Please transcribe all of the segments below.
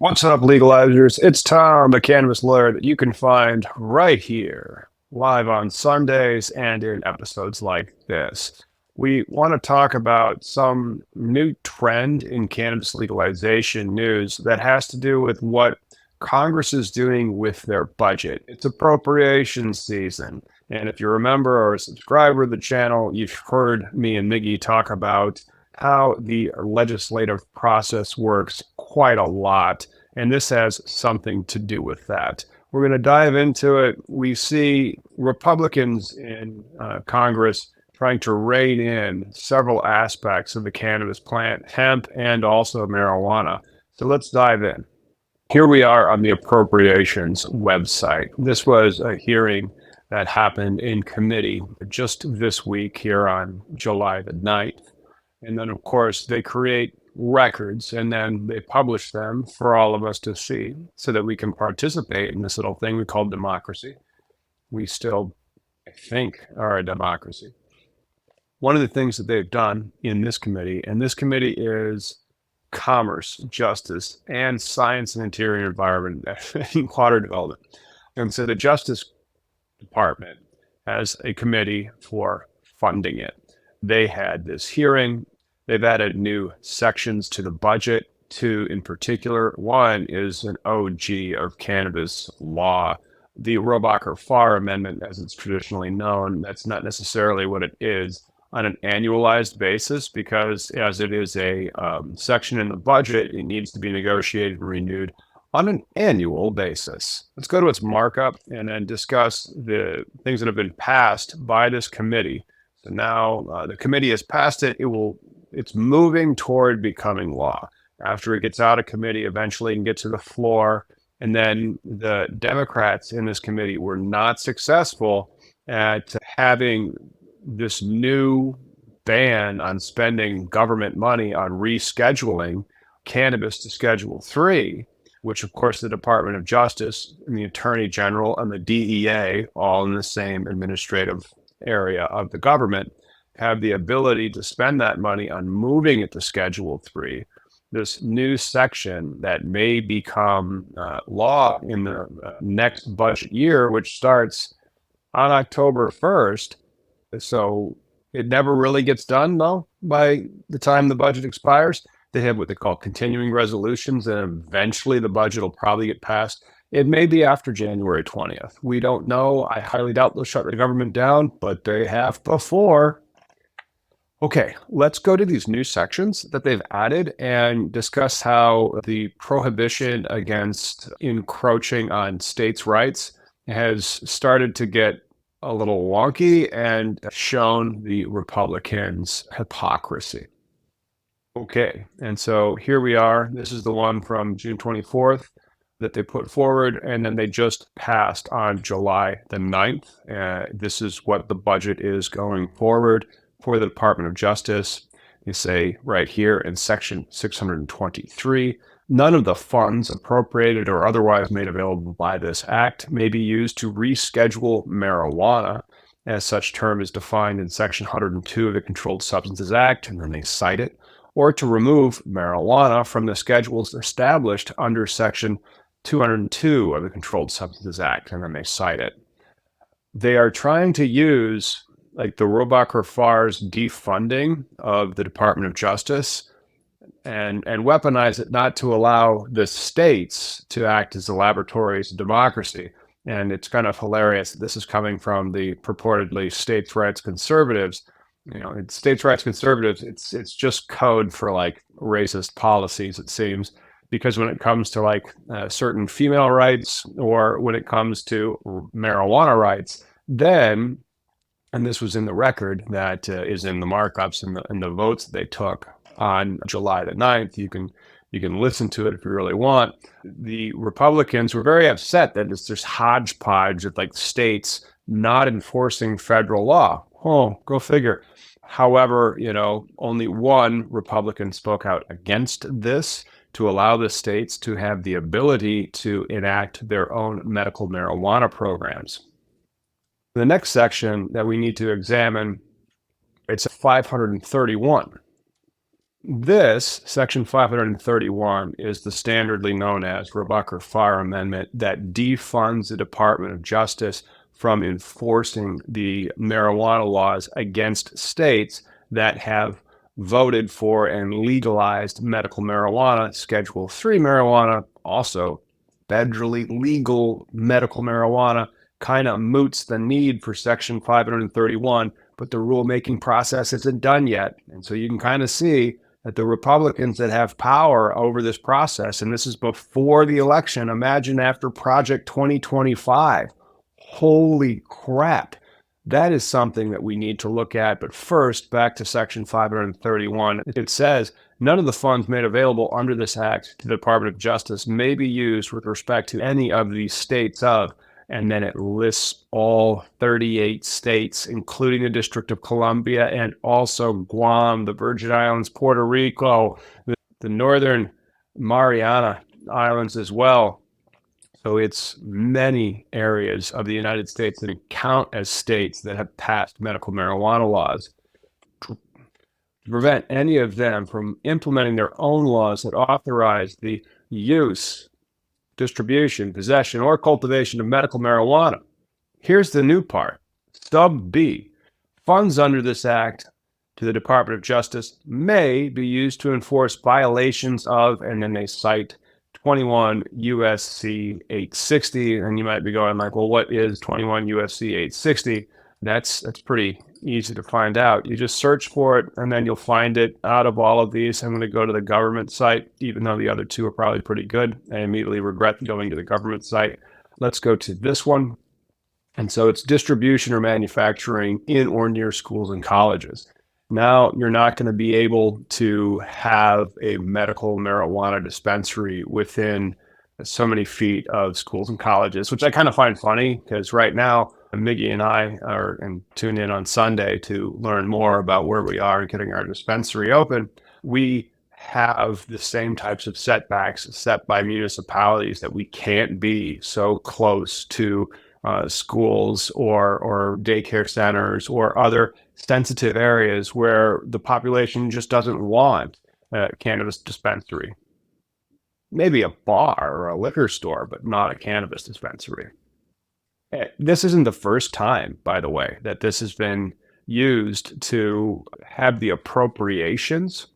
What's up, legalizers? It's Tom, the Cannabis Lawyer that you can find right here, live on Sundays and in episodes like this. We want to talk about some new trend in cannabis legalization news that has to do with what Congress is doing with their budget. It's appropriation season. And if you remember or a subscriber to the channel, you've heard me and Miggy talk about how the legislative process works quite a lot. And this has something to do with that. We're going to dive into it. We see Republicans in Congress trying to rein in several aspects of the cannabis plant, hemp, and also marijuana. So let's dive in. Here we are on the Appropriations website. This was a hearing that happened in committee just this week here on July the 9th. And then, of course, they create records and then they publish them for all of us to see so that we can participate in this little thing we call democracy. We still, I think, are a democracy. One of the things that they've done in this committee, and this committee is Commerce, Justice, and Science and Interior Environment and Water Development. And so the Justice Department has a committee for funding it. They had this hearing. They've added new sections to the budget. Two in particular. One is an OG of cannabis law, the Roebuck or Farr amendment, as it's traditionally known. That's not necessarily what it is on an annualized basis, because as it is a section in the budget, it needs to be negotiated and renewed on an annual basis. Let's go to its markup and then discuss the things that have been passed by this committee. So now the committee has passed it. It's moving toward becoming law. After it gets out of committee, eventually it can get to the floor. And then the Democrats in this committee were not successful at having this new ban on spending government money on rescheduling cannabis to Schedule 3, which of course the Department of Justice and the Attorney General and the DEA, all in the same administrative area of the government, have the ability to spend that money on moving it to Schedule 3. This new section that may become law in the next budget year, which starts on October 1st. So it never really gets done, though, by the time the budget expires. They have what they call continuing resolutions, and eventually the budget will probably get passed. It may be after January 20th. We don't know. I highly doubt they'll shut the government down, but they have before. Okay, let's go to these new sections that they've added and discuss how the prohibition against encroaching on states' rights has started to get a little wonky and shown the Republicans' hypocrisy. Okay, and so here we are. This is the one from June 24th that they put forward, and then they just passed on July the 9th. This is what the budget is going forward for the Department of Justice. They say right here in section 623, none of the funds appropriated or otherwise made available by this act may be used to reschedule marijuana, as such term is defined in section 102 of the Controlled Substances Act, and then they cite it, or to remove marijuana from the schedules established under section 202 of the Controlled Substances Act, and then they cite it. They are trying to use like the Roebuck or Farr's defunding of the Department of Justice and weaponize it not to allow the states to act as the laboratories of democracy. And it's kind of hilarious that this is coming from the purportedly states' rights conservatives. You know, it's states' rights conservatives. It's just code for like racist policies, it seems, because when it comes to like certain female rights or when it comes to marijuana rights, then, and this was in the record that is in the markups and the votes that they took on July the 9th. You can listen to it if you really want. The Republicans were very upset that it's this hodgepodge of like states not enforcing federal law. Oh, go figure. However, you know, only one Republican spoke out against this to allow the states to have the ability to enact their own medical marijuana programs. The next section that we need to examine, it's 531. This, Section 531, is the standardly known as Roebuck or Farr Amendment that defunds the Department of Justice from enforcing the marijuana laws against states that have voted for and legalized medical marijuana. Schedule 3 marijuana, also federally legal medical marijuana, kind of moots the need for Section 531, but the rulemaking process isn't done yet. And so you can kind of see that the Republicans that have power over this process, and this is before the election, imagine after Project 2025. Holy crap. That is something that we need to look at. But first, back to Section 531. It says none of the funds made available under this act to the Department of Justice may be used with respect to any of the states of, and then it lists all 38 states, including the District of Columbia and also Guam, the Virgin Islands, Puerto Rico, the Northern Mariana Islands as well. So it's many areas of the United States that count as states that have passed medical marijuana laws. To prevent any of them from implementing their own laws that authorize the use, distribution, possession, or cultivation of medical marijuana. Here's the new part. Sub B. Funds under this act to the Department of Justice may be used to enforce violations of, and then they cite 21 USC 860. And you might be going like, well, what is 21 USC 860? That's pretty easy to find out. You just search for it and then you'll find it. Out of all of these, I'm going to go to the government site, even though the other two are probably pretty good. I immediately regret going to the government site. Let's go to this one. And so it's distribution or manufacturing in or near schools and colleges. Now you're not going to be able to have a medical marijuana dispensary within so many feet of schools and colleges, which I kind of find funny because right now Miggy and I are and tune in on Sunday to learn more about where we are getting our dispensary open. We have the same types of setbacks set by municipalities that we can't be so close to schools or daycare centers or other sensitive areas where the population just doesn't want a cannabis dispensary. Maybe a bar or a liquor store, but not a cannabis dispensary. This isn't the first time, by the way, that this has been used to have the appropriations.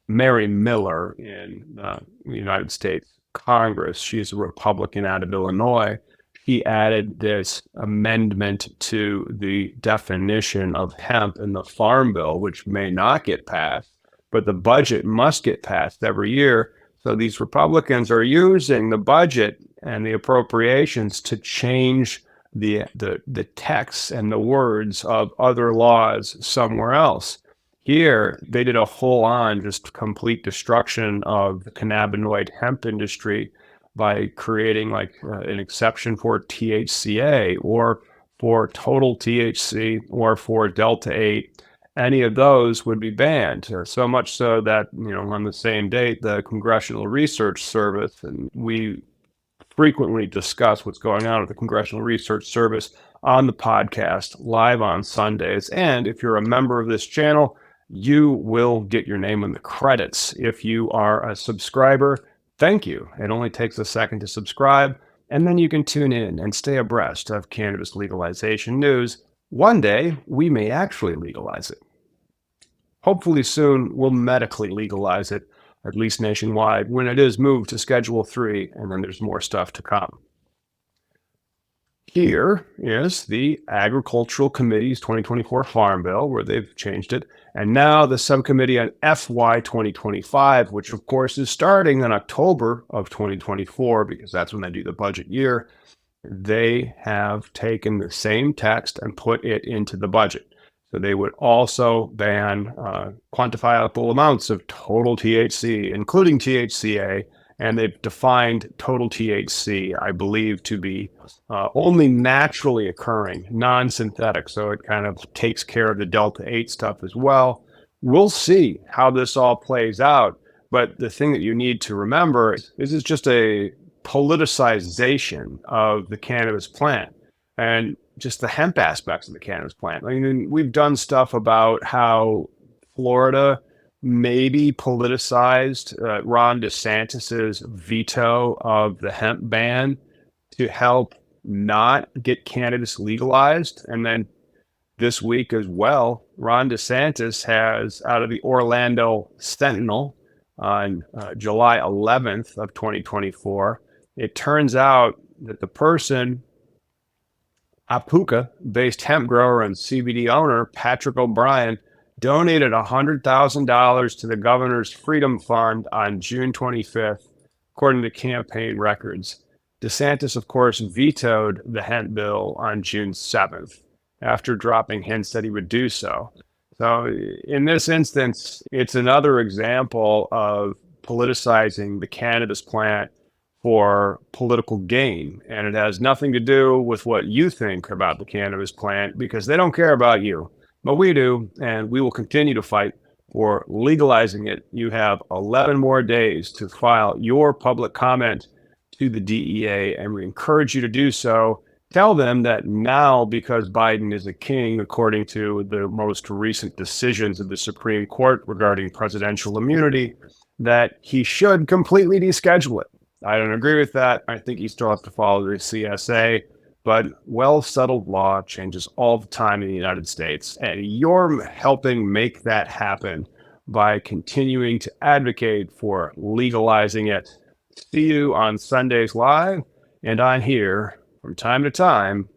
Mary Miller in the United States Congress, she's a Republican out of Illinois. He added this amendment to the definition of hemp in the Farm Bill, which may not get passed, but the budget must get passed every year. So these Republicans are using the budget and the appropriations to change the texts and the words of other laws somewhere else. Here, they did a full-on, just complete destruction of the cannabinoid hemp industry by creating like an exception for THCA or for total THC or for Delta 8. Any of those would be banned. So much so that, on the same date, the Congressional Research Service, and we frequently discuss what's going on with the Congressional Research Service on the podcast live on Sundays. And if you're a member of this channel, you will get your name in the credits. If you are a subscriber, thank you. It only takes a second to subscribe, and then you can tune in and stay abreast of cannabis legalization news. One day, we may actually legalize it. Hopefully soon, we'll medically legalize it, at least nationwide, when it is moved to Schedule 3, and then there's more stuff to come. Here is the Agricultural Committee's 2024 Farm Bill, where they've changed it. And now the subcommittee on FY 2025, which of course is starting in October of 2024, because that's when they do the budget year. They have taken the same text and put it into the budget. So they would also ban quantifiable amounts of total THC, including THCA, and they've defined total THC, I believe, to be only naturally occurring, non-synthetic. So it kind of takes care of the Delta 8 stuff as well. We'll see how this all plays out. But the thing that you need to remember is it's just a politicization of the cannabis plant and just the hemp aspects of the cannabis plant. I mean, we've done stuff about how Florida maybe politicized Ron DeSantis's veto of the hemp ban to help not get cannabis legalized. And then this week as well, Ron DeSantis has out of the Orlando Sentinel on July 11th of 2024. It turns out that the person, Apuka-based hemp grower and CBD owner Patrick O'Brien, donated $100,000 to the governor's Freedom Fund on June 25th, according to campaign records. DeSantis, of course, vetoed the hemp bill on June 7th after dropping hints that he would do so. So, in this instance, it's another example of politicizing the cannabis plant for political gain. And it has nothing to do with what you think about the cannabis plant because they don't care about you. But we do, and we will continue to fight for legalizing it. You have 11 more days to file your public comment to the DEA, and we encourage you to do so. Tell them that now, because Biden is a king, according to the most recent decisions of the Supreme Court regarding presidential immunity, that he should completely deschedule it. I don't agree with that. I think you still have to follow the CSA, but well-settled law changes all the time in the United States, and you're helping make that happen by continuing to advocate for legalizing it. See you on Sundays Live and on here from time to time